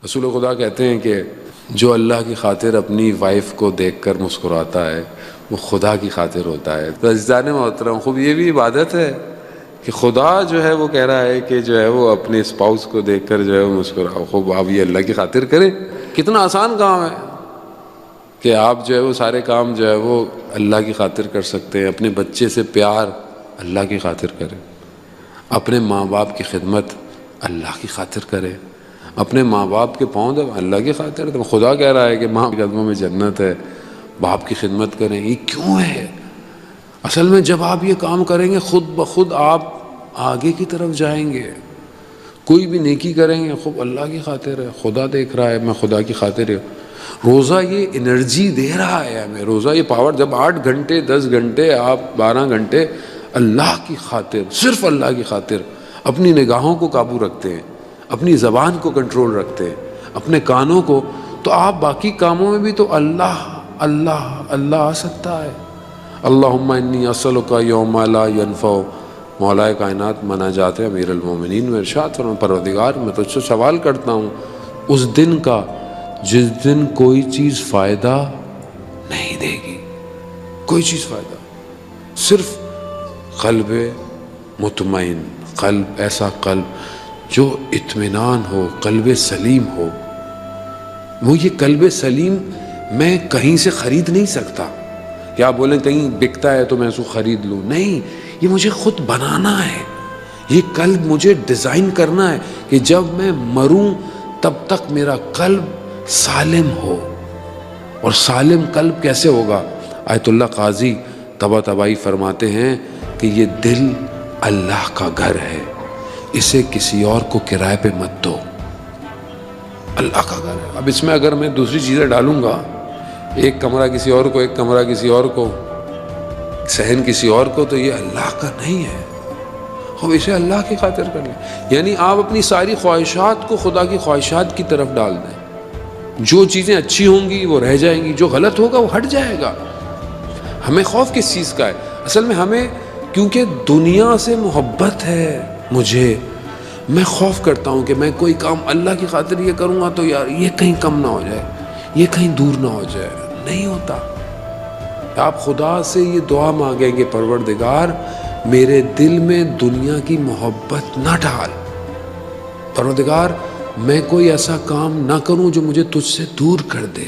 رسول خدا کہتے ہیں کہ جو اللہ کی خاطر اپنی وائف کو دیکھ کر مسکراتا ہے وہ خدا کی خاطر ہوتا ہے۔ تو عزیزان محترم، خوب یہ بھی عبادت ہے کہ خدا جو ہے وہ کہہ رہا ہے کہ جو ہے وہ اپنے اسپاؤس کو دیکھ کر جو ہے وہ مسکراؤ۔ خوب آپ یہ اللہ کی خاطر کریں، کتنا آسان کام ہے کہ آپ جو ہے وہ سارے کام جو ہے وہ اللہ کی خاطر کر سکتے ہیں۔ اپنے بچے سے پیار اللہ کی خاطر کریں، اپنے ماں باپ کی خدمت اللہ کی خاطر کریں، اپنے ماں باپ کے پاؤں دب اللہ کی خاطر۔ تو خدا کہہ رہا ہے کہ ماں کے قدموں میں جنت ہے، باپ کی خدمت کریں۔ یہ کیوں ہے؟ اصل میں جب آپ یہ کام کریں گے خود بخود آپ آگے کی طرف جائیں گے۔ کوئی بھی نیکی کریں گے خوب اللہ کی خاطر ہے، خدا دیکھ رہا ہے، میں خدا کی خاطر ہے۔ روزہ یہ انرجی دے رہا ہے ہمیں، روزہ یہ پاور، جب 8 گھنٹے 10 گھنٹے آپ 12 گھنٹے اللہ کی خاطر، صرف اللہ کی خاطر اپنی نگاہوں کو قابو رکھتے ہیں، اپنی زبان کو کنٹرول رکھتے ہیں، اپنے کانوں کو، تو آپ باقی کاموں میں بھی تو اللہ اللہ اللہ آ سکتا ہے۔ اللہم انی اسألک یوم لا ینفع، مولا کائنات مناجات امیر المومنین میں ارشاد فرمایا، پروردگار میں تجھ سے سوال کرتا ہوں اس دن کا جس دن کوئی چیز فائدہ نہیں دے گی، کوئی چیز فائدہ، صرف قلب مطمئن، قلب ایسا قلب جو اطمینان ہو، قلب سلیم ہو۔ وہ یہ قلب سلیم میں کہیں سے خرید نہیں سکتا کہ آپ بولیں کہیں بکتا ہے تو میں اس کو خرید لوں، نہیں، یہ مجھے خود بنانا ہے۔ یہ قلب مجھے ڈیزائن کرنا ہے کہ جب میں مروں تب تک میرا قلب سالم ہو۔ اور سالم قلب کیسے ہوگا؟ آیت اللہ قاضی طباطبائی فرماتے ہیں کہ یہ دل اللہ کا گھر ہے، اسے کسی اور کو کرائے پہ مت دو، اللہ کا گھر ہے۔ اب اس میں اگر میں دوسری چیزیں ڈالوں گا، ایک کمرہ کسی اور کو، ایک کمرہ کسی اور کو، صحن کسی اور کو، تو یہ اللہ کا نہیں ہے۔ اب اسے اللہ کی خاطر کر لیں، یعنی آپ اپنی ساری خواہشات کو خدا کی خواہشات کی طرف ڈال دیں۔ جو چیزیں اچھی ہوں گی وہ رہ جائیں گی، جو غلط ہوگا وہ ہٹ جائے گا۔ ہمیں خوف کس چیز کا ہے؟ اصل میں ہمیں کیونکہ دنیا سے محبت ہے مجھے، میں خوف کرتا ہوں کہ میں کوئی کام اللہ کی خاطر یہ کروں گا تو یار یہ کہیں کم نہ ہو جائے، یہ کہیں دور نہ ہو جائے۔ نہیں ہوتا۔ آپ خدا سے یہ دعا مانگیں گے، پروردگار میرے دل میں دنیا کی محبت نہ ڈال، پروردگار میں کوئی ایسا کام نہ کروں جو مجھے تجھ سے دور کر دے۔